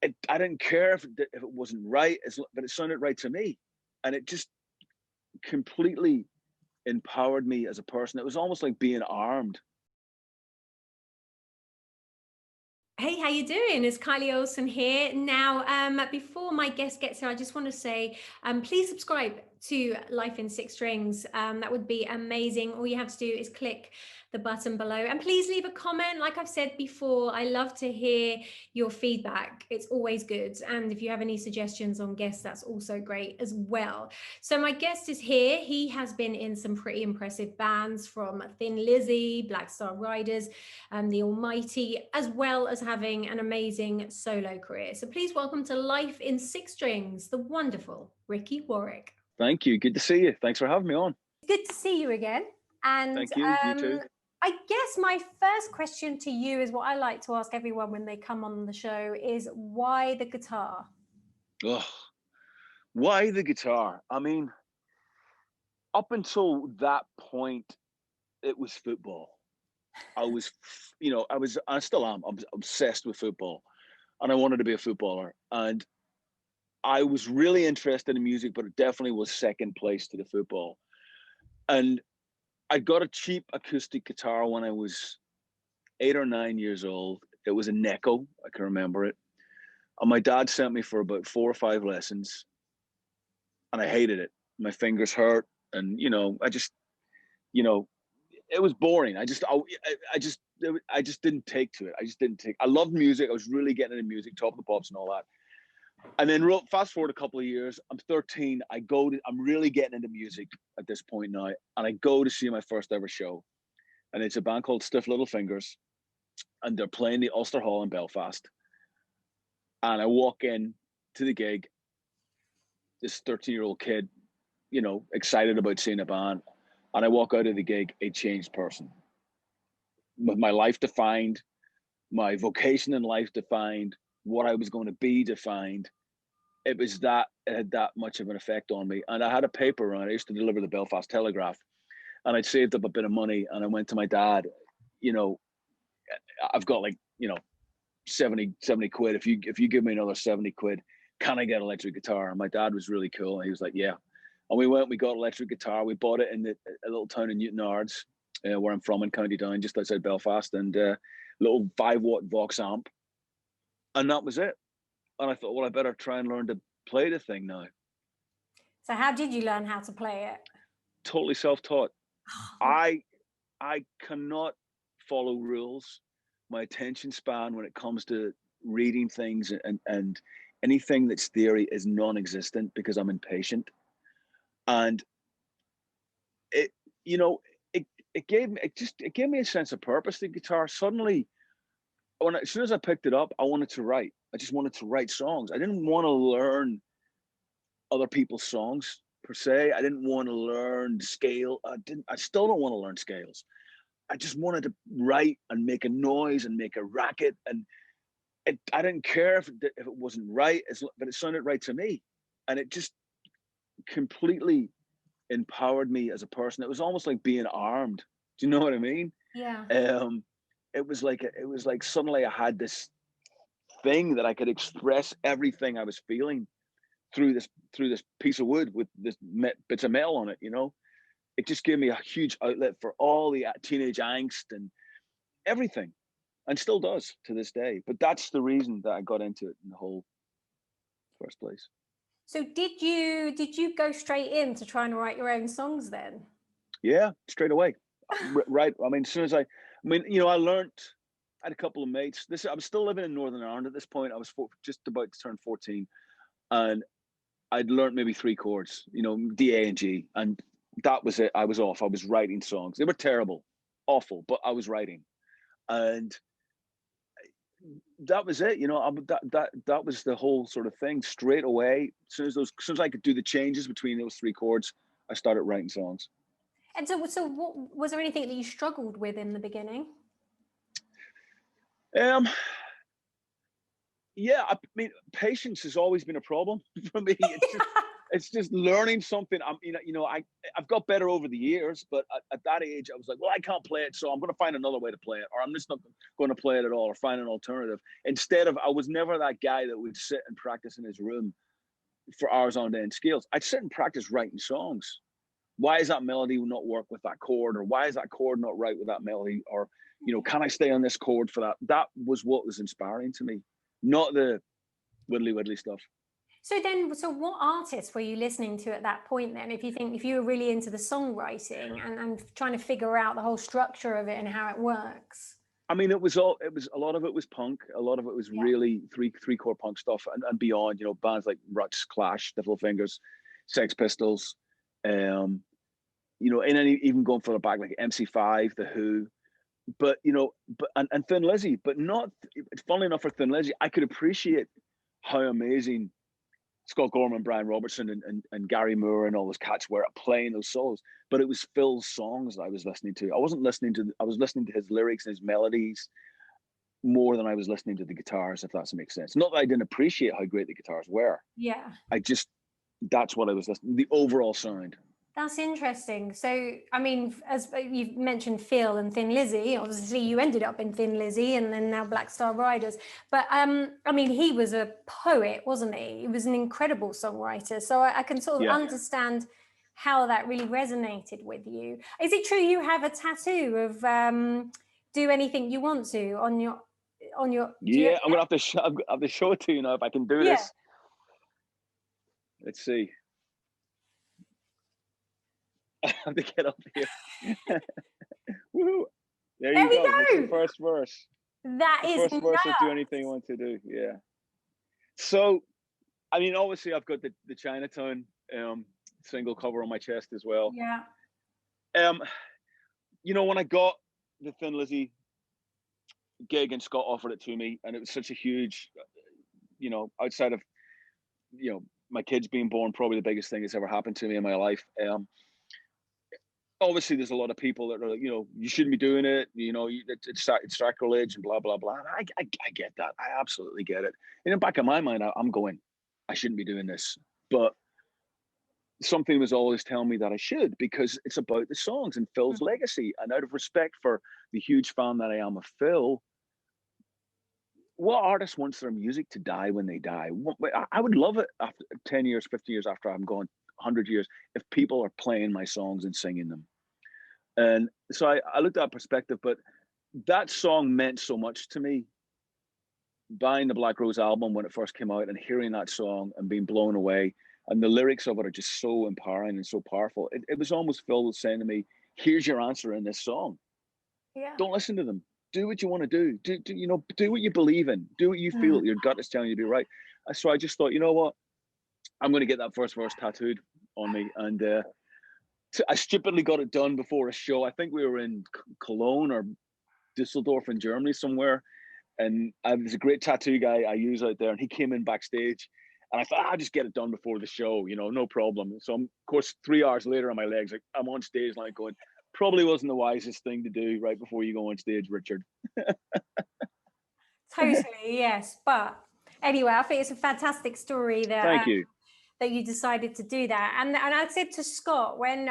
I didn't care if it wasn't right, but it sounded right to me. And it just completely empowered me as a person. It was almost like being armed. Hey, how you doing? It's Kylie Olsson here. Now, before my guest gets here, I just want to say, please subscribe to Life in Six Strings. That would be amazing. All you have to do is click the button below, and please leave a comment. Like I've said before, I love to hear your feedback. It's always good. And if you have any suggestions on guests, that's also great as well. So my guest is here. He has been in some pretty impressive bands, from Thin Lizzy, Black Star Riders, the Almighty, as well as having an amazing solo career. So please welcome to Life in Six Strings, the wonderful Ricky Warwick. Thank you. Good to see you. Thanks for having me on. Good to see you again. And Thank you. You too. I guess my first question to you is what I like to ask everyone when they come on the show is, why the guitar? Oh, why the guitar? I mean, up until that point, it was football. I was, I still am. I'm obsessed with football, and I wanted to be a footballer. And I was really interested in music, but it definitely was second place to the football. And I got a cheap acoustic guitar when I was 8 or 9 years old. It was a Neko. I can remember it. And my dad sent me for about 4 or 5 lessons, and I hated it. My fingers hurt, and you know, it was boring. I just didn't take to it. I just didn't take. I loved music. I was really getting into music, Top of the Pops and all that. And then fast forward a couple of years, I'm 13. I'm really getting into music at this point now, and I go to see my first ever show, and it's a band called Stiff Little Fingers, and they're playing the Ulster Hall in Belfast. And I walk in to the gig, this 13-year-old kid, excited about seeing a band, and I walk out of the gig a changed person, with my life defined, my vocation in life defined, what I was going to be defined. It had that much of an effect on me. And I had a paper run. I used to deliver the Belfast Telegraph, and I'd saved up a bit of money, and I went to my dad, I've got 70 quid. If you give me another 70 quid, can I get an electric guitar? And my dad was really cool. And he was like, yeah. And we got electric guitar. We bought it in a little town in Newtonards, where I'm from in County Down, just outside Belfast, and little 5-watt Vox amp. And that was it. And I thought, well, I better try and learn to play the thing now. So how did you learn how to play it? Totally self-taught. I cannot follow rules. My attention span when it comes to reading things and anything that's theory is non-existent, because I'm impatient. And it gave me a sense of purpose. The guitar suddenly, as soon as I picked it up, I wanted to write. I just wanted to write songs. I didn't want to learn other people's songs per se. I didn't want to learn scale. I still don't want to learn scales. I just wanted to write and make a noise and make a racket. And I didn't care if it wasn't right, but it sounded right to me. And it just completely empowered me as a person. It was almost like being armed. Do you know what I mean? Yeah. It was like suddenly I had this thing that I could express everything I was feeling through this piece of wood with this bits of metal on it. It just gave me a huge outlet for all the teenage angst and everything, and still does to this day. But that's the reason that I got into it in the whole first place. So did you go straight in to try and write your own songs then? Yeah, straight away. Right. I mean, as soon as I learned. I had a couple of mates. I was still living in Northern Ireland at this point. I was just about to turn 14, and I'd learned maybe 3 chords, D, A, and G, and that was it. I was off. I was writing songs. They were terrible, awful, but I was writing, and that was it. That was the whole sort of thing. Straight away, as soon as I could do the changes between those 3 chords, I started writing songs. And so what was there anything that you struggled with in the beginning? Yeah, I mean, patience has always been a problem for me. it's just learning something. I've got better over the years, but at that age, I was like, well, I can't play it, so I'm going to find another way to play it, or I'm just not going to play it at all, or find an alternative. Instead of, I was never that guy that would sit and practice in his room for hours on end scales. I'd sit and practice writing songs. Why is that melody not work with that chord, or why is that chord not right with that melody, or can I stay on this chord for that? That was what was inspiring to me, not the widdly stuff. So what artists were you listening to at that point then? If you were really into the songwriting and trying to figure out the whole structure of it and how it works. I mean, it was a lot of it was punk. A lot of it was really three chord punk stuff and beyond, bands like Ruts, Clash, The Little Fingers, Sex Pistols, and even going further back, like MC5, The Who, but and Thin Lizzy, but not, funnily enough, for Thin Lizzy, I could appreciate how amazing Scott Gorham, Brian Robertson, and Gary Moore and all those cats were at playing those solos. But it was Phil's songs that I was listening to. I was listening to his lyrics and his melodies more than I was listening to the guitars, if that makes sense. Not that I didn't appreciate how great the guitars were. Yeah. That's what I was listening, the overall sound. That's interesting. So, I mean, as you've mentioned Phil and Thin Lizzy, obviously you ended up in Thin Lizzy and then now Black Star Riders. But, I mean, he was a poet, wasn't he? He was an incredible songwriter. So I can sort of understand how that really resonated with you. Is it true you have a tattoo of do anything you want to on your... Yeah, I'm going to have to show it to you now if I can do this. Let's see. I have to get up here. Woo! There you go. That's the first verse. That is first verse of Do Anything You Want to Do. Yeah. So, I mean, obviously, I've got the Chinatown single cover on my chest as well. Yeah. When I got the Thin Lizzy gig and Scott offered it to me, and it was such a huge, outside of, my kids being born, probably the biggest thing that's ever happened to me in my life. Obviously, there's a lot of people that are like, you shouldn't be doing it. It's sacrilege and blah, blah, blah. I get that. I absolutely get it. In the back of my mind, I'm going, I shouldn't be doing this. But something was always telling me that I should, because it's about the songs and Phil's legacy. And out of respect for the huge fan that I am of Phil, what artist wants their music to die when they die? I would love it after 10 years, 50 years after I'm gone, 100 years, if people are playing my songs and singing them. And so I looked at that perspective, but that song meant so much to me. Buying the Black Rose album when it first came out and hearing that song and being blown away, and the lyrics of it are just so empowering and so powerful. It was almost Phil saying to me, here's your answer in this song. Yeah. Don't listen to them. Do what you want to do. Do what you believe in. Do what you feel. Your gut is telling you to be right. So I just thought, you know what? I'm going to get that first verse tattooed on me. And I stupidly got it done before a show. I think we were in Cologne or Düsseldorf in Germany somewhere. And there's a great tattoo guy I use out there. And he came in backstage. And I thought, I'll just get it done before the show, no problem. So, of course, 3 hours later on my legs, like, I'm on stage like going, probably wasn't the wisest thing to do right before you go on stage, Richard. Totally, yes. But anyway, I think it's a fantastic story that Thank you. That you decided to do that. And I said to Scott, when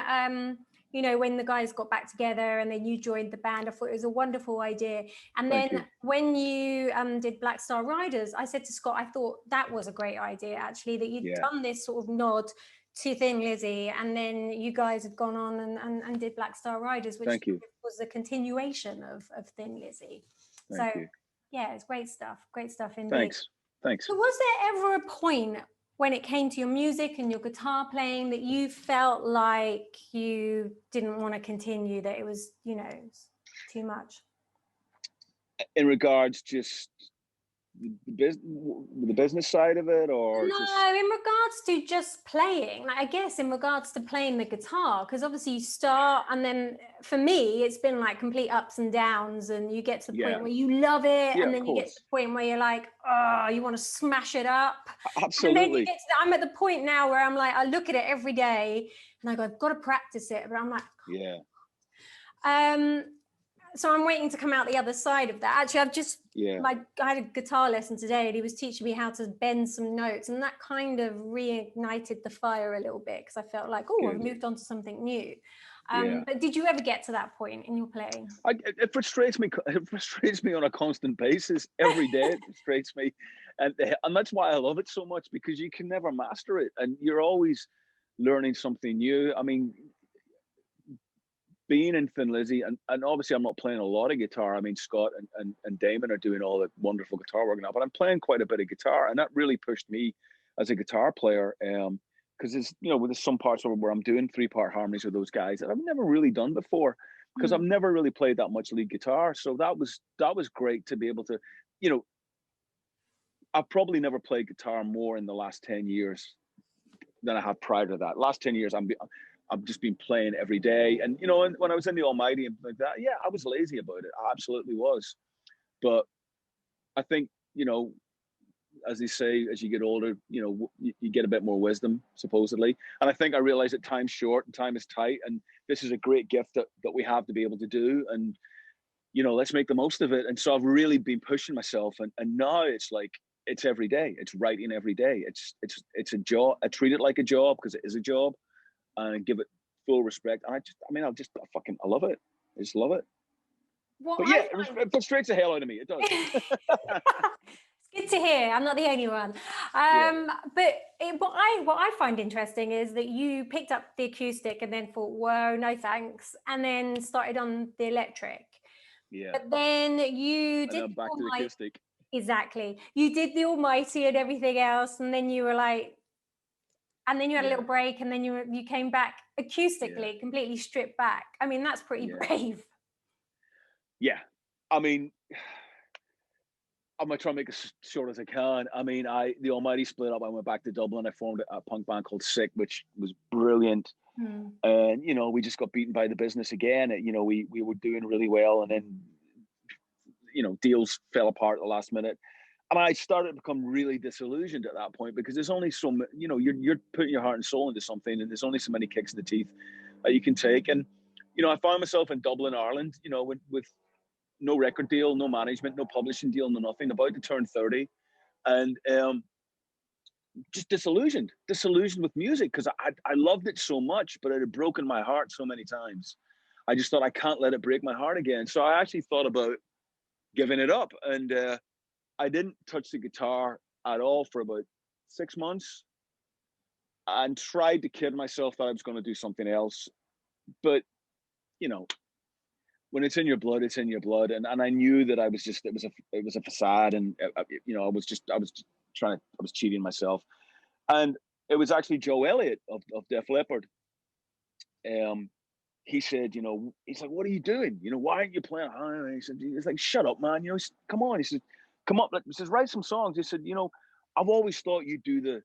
when the guys got back together and then you joined the band, I thought it was a wonderful idea. And then when you did Black Star Riders, I said to Scott, I thought that was a great idea, actually, that you'd done this sort of nod to Thin Lizzy, and then you guys had gone on and did Black Star Riders, which was a continuation of Thin Lizzy. Thank you. Yeah, it's great stuff indeed. Thanks. So was there ever a point when it came to your music and your guitar playing that you felt like you didn't want to continue, that it was too much? In regards just the business side of it, or no, in regards to just playing, like, I guess in regards to playing the guitar, because obviously you start, and then for me it's been like complete ups and downs, and you get to the point where you love it, and then you get to the point where you're like, oh, you want to smash it up. Absolutely. And then I'm at the point now where I'm like, I look at it every day and I go, I've got to practice it, but I'm like, so I'm waiting to come out the other side of that. Actually, I had a guitar lesson today, and he was teaching me how to bend some notes, and that kind of reignited the fire a little bit, because I felt like, oh, I've moved on to something new. But did you ever get to that point in your playing? It frustrates me. It frustrates me on a constant basis. Every day it frustrates me, and that's why I love it so much, because you can never master it, and you're always learning something new. I mean, being in Thin Lizzy, and obviously I'm not playing a lot of guitar. I mean, Scott and Damon are doing all the wonderful guitar work now, but I'm playing quite a bit of guitar, and that really pushed me as a guitar player. Because there's, there's some parts where I'm doing 3-part harmonies with those guys that I've never really done before, because I've never really played that much lead guitar. So that was great to be able to, I've probably never played guitar more in the last 10 years than I have prior to that. Last 10 years, I've just been playing every day. And, when I was in the Almighty and like that, yeah, I was lazy about it. I absolutely was. But I think, as they say, as you get older, you get a bit more wisdom, supposedly. And I think I realized that time's short and time is tight. And this is a great gift that we have to be able to do. And, let's make the most of it. And so I've really been pushing myself. And now it's like, it's every day. It's writing every day. It's a job. I treat it like a job, because it is a job, and give it full respect. And I love it. I just love it. But yeah, it frustrates the hell out of me. It does. It's good to hear. I'm not the only one. But what I find interesting is that you picked up the acoustic and then thought, whoa, no thanks, and then started on the electric. Yeah. But then you did back to the acoustic. Exactly. You did the Almighty and everything else, and then you were like, and then you had a little break, and then you came back acoustically, completely stripped back. I mean, that's pretty brave. Yeah. I mean, I'm going to try and make it as short as I can. I mean, the Almighty split up. I went back to Dublin. I formed a punk band called Sick, which was brilliant. And, we just got beaten by the business again. We were doing really well. And then, deals fell apart at the last minute. And I started to become really disillusioned at that point, because there's only so many, you're putting your heart and soul into something, and there's only so many kicks in the teeth that you can take. And, I found myself in Dublin, Ireland, with no record deal, no management, no publishing deal, no nothing, about to turn 30. And just disillusioned with music, because I loved it so much, but it had broken my heart so many times. I just thought, I can't let it break my heart again. So I actually thought about giving it up. And I didn't touch the guitar at all for about 6 months, and tried to kid myself that I was going to do something else. But, when it's in your blood, it's in your blood. And I knew that it was a facade. And, I was cheating myself. And it was actually Joe Elliott of Def Leppard. He said, he's like, what are you doing? Why aren't you playing? He said, he's like, shut up, man. Come on. He said, come up. He says, write some songs. He said, I've always thought you do the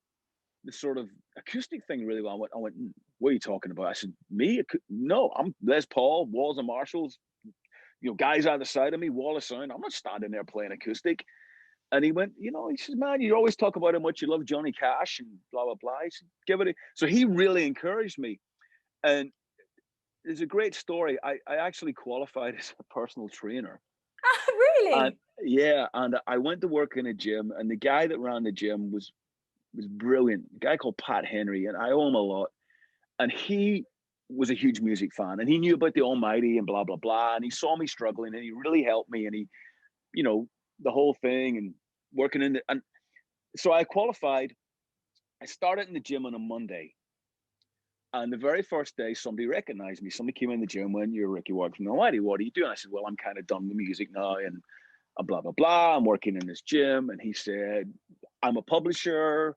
sort of acoustic thing really well. I went, what are you talking about? I said, me? No, I'm Les Paul, Walls and Marshalls, guys either side of me, wall of sound. I'm not standing there playing acoustic. And he went, he says, man, you always talk about how much you love Johnny Cash and blah, blah, blah. He said, give it a... So he really encouraged me. And there's a great story. I actually qualified as a personal trainer. Really? And I went to work in a gym, and the guy that ran the gym was brilliant. A guy called Pat Henry, and I owe him a lot. And he was a huge music fan, and he knew about the Almighty and blah, blah, blah. And he saw me struggling, and he really helped me. And he, the whole thing, and working in and so I qualified. I started in the gym on a Monday. And the very first day, somebody recognized me. Somebody came in the gym, when you're Ricky Warwick from the Almighty, what are you doing? I said, well, I'm kind of done with music now, and blah, blah, blah. I'm working in this gym. And he said, I'm a publisher.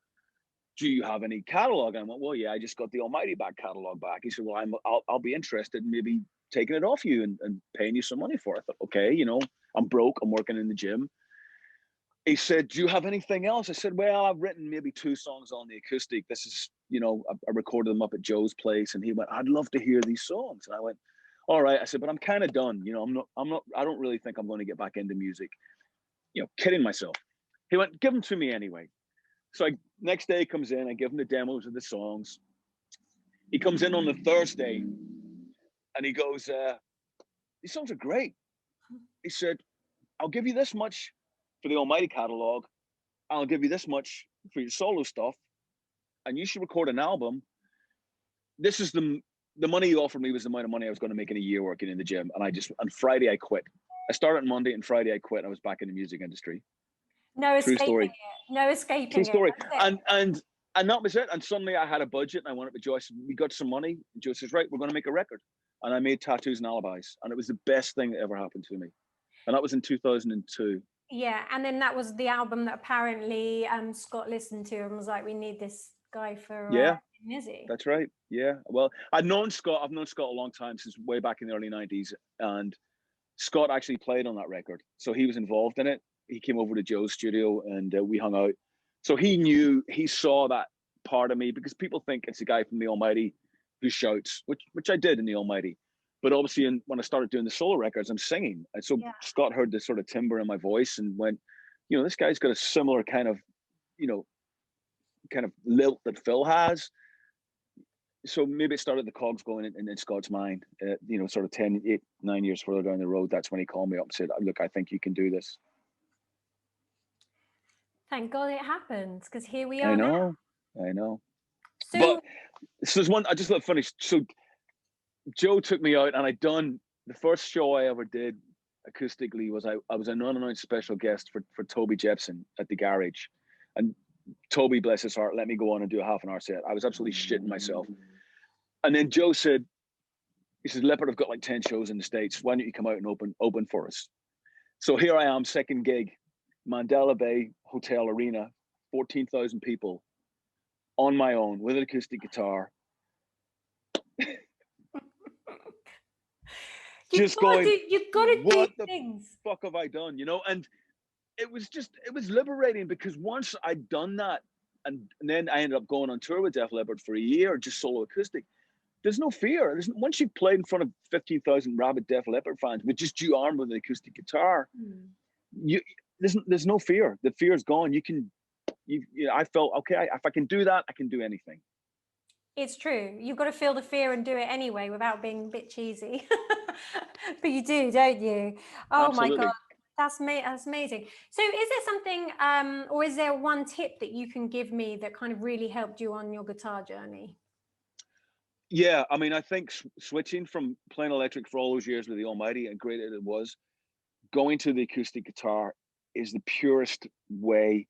Do you have any catalog? And I went, well, yeah, I just got the Almighty back catalog back. He said, well, I'll be interested in maybe taking it off you and paying you some money for it. I thought, okay, I'm broke. I'm working in the gym. He said, do you have anything else? I said, well, I've written maybe 2 songs on the acoustic. This is, I recorded them up at Joe's place. And he went, I'd love to hear these songs. And I went, all right. I said, but I'm kind of done. I don't really think I'm going to get back into music. Kidding myself. He went, give them to me anyway. So next day he comes in, I give him the demos of the songs. He comes in on the Thursday, and he goes, these songs are great. he said, I'll give you this much for the Almighty catalog. I'll give you this much for your solo stuff. And you should record an album. This is the money you offered me was the amount of money I was going to make in a year working in the gym. And on Friday, I quit. I started on Monday and Friday I quit. I was back in the music industry. No True escaping story. it. No escaping True story. it. And that was it. And suddenly I had a budget and I went up to Joyce. We got some money. And Joyce says, right, we're going to make a record. And I made Tattoos and Alibis. And it was the best thing that ever happened to me. And that was in 2002. Yeah. And then that was the album that apparently Scott listened to and was like, we need this guy for Lizzy. That's right. Yeah. Well, I've known Scott a long time, since way back in the early 90s. And Scott actually played on that record. So he was involved in it. He came over to Joe's studio and we hung out. So he saw that part of me, because people think it's a guy from the Almighty who shouts, which I did in the Almighty. But obviously when I started doing the solo records, I'm singing. And so Scott heard the sort of timbre in my voice and went, this guy's got a similar kind of lilt that Phil has. So maybe it started the cogs going in Scott's mind, sort of 9 years further down the road. That's when he called me up and said, look, I think you can do this. Thank God it happened, because here we are. I know. So, but there's one, I just let finish. So Joe took me out, and I'd done the first show I ever did acoustically was I was an unannounced special guest for Toby Jepson at the Garage. And Toby, bless his heart, let me go on and do a half an hour set. I was absolutely shitting myself. And then Joe said, he says, Leopard have got like 10 shows in the States. Why don't you come out and open for us? So here I am, second gig, Mandela Bay Hotel Arena, 14,000 people, on my own with an acoustic guitar. You've got to what do the things. fuck have I done? And it was liberating, because once I'd done that, and then I ended up going on tour with Def Leppard for a year, just solo acoustic. There's no fear. Once you've played in front of 15,000 rabid Def Leppard fans with just you armed with an acoustic guitar, there's no fear. The fear is gone. I felt, okay, if I can do that, I can do anything. It's true. You've got to feel the fear and do it anyway without being a bit cheesy. But you do, don't you? Oh, absolutely. My God. That's amazing. So is there something, or is there one tip that you can give me that kind of really helped you on your guitar journey? Yeah, I mean, I think switching from playing electric for all those years with the Almighty, and great as it was, going to the acoustic guitar is the purest way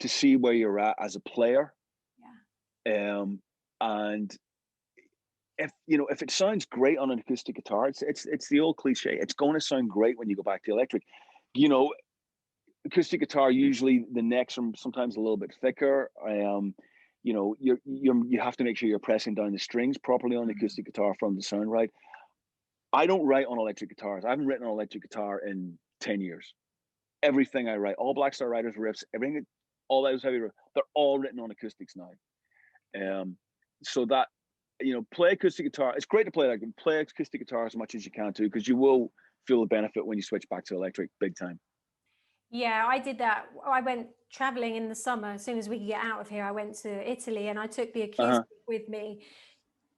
to see where you're at as a player. Yeah. And if it sounds great on an acoustic guitar, it's the old cliche. It's going to sound great when you go back to electric. Acoustic guitar, usually the necks are sometimes a little bit thicker. You have to make sure you're pressing down the strings properly on the acoustic guitar for them to sound right. I don't write on electric guitars. I haven't written on electric guitar in 10 years. Everything I write, all Black Star Riders riffs, everything, all those heavy riffs, they're all written on acoustics now. So that, play acoustic guitar. It's great to play acoustic guitar as much as you can too, because you will feel the benefit when you switch back to electric big time. Yeah, I did that. I went traveling in the summer. As soon as we could get out of here, I went to Italy and I took the acoustic with me.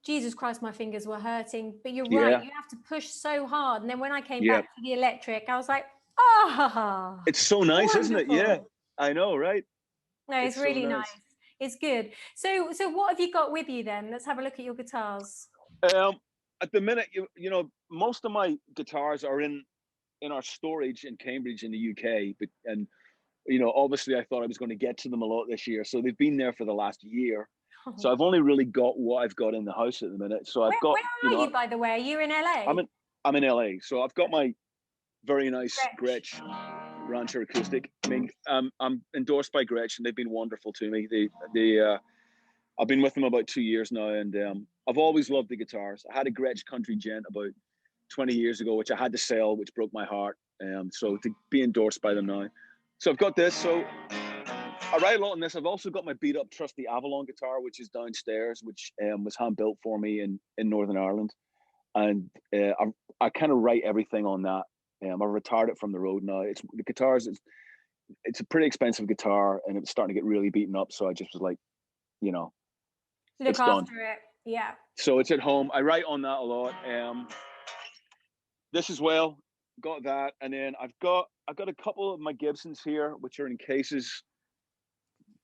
Jesus Christ, my fingers were hurting. But you're right, you have to push so hard. And then when I came back to the electric, I was like, it's so nice, wonderful. Isn't it? Yeah, I know, right? No, it's really so nice. It's good. So what have you got with you then? Let's have a look at your guitars. At the minute, most of my guitars are in our storage in Cambridge in the UK, and obviously I thought I was going to get to them a lot this year, so they've been there for the last year. So I've only really got what I've got in the house at the minute. So I've got. Where are you, by the way? Are you in LA? I'm in LA. So I've got my very nice Gretsch Rancher acoustic. I mean, I'm endorsed by Gretsch, and they've been wonderful to me. I've been with them about 2 years now, and I've always loved the guitars. I had a Gretsch Country Gent about 20 years ago, which I had to sell, which broke my heart. So to be endorsed by them now. So I've got this. So I write a lot on this. I've also got my beat up trusty Avalon guitar, which is downstairs, which was hand built for me in Northern Ireland. And I kind of write everything on that. I've retired it from the road now. It's a pretty expensive guitar, and it's starting to get really beaten up. So I just was like, look after it. Yeah. So it's at home. I write on that a lot. This as well. got that, and then I've got a couple of my Gibsons here, which are in cases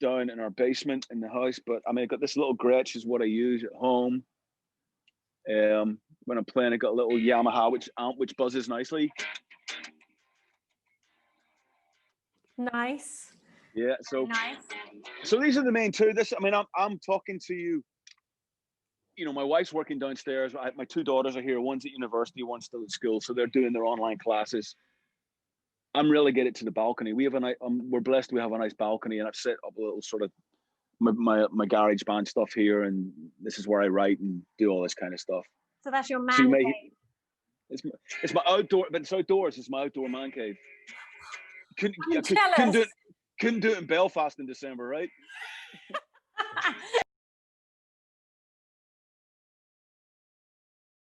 down in our basement in the house. But I mean, I got this little Gretsch is what I use at home. When I'm playing, I got a little Yamaha which buzzes nicely. Nice. Yeah, so Nice. so these are the main two. This, I mean, I'm talking to you. You know, my wife's working downstairs. My two daughters are here. One's at university, one's still at school, so they're doing their online classes. I'm relegated to the balcony. We have a nice. We're blessed. We have a nice balcony, and I've set up a little sort of my garage band stuff here, and this is where I write and do all this kind of stuff. So that's your So you man may, cave. it's my outdoor, but it's outdoors. It's my outdoor man cave. I'm jealous. Couldn't do it in Belfast in December, right?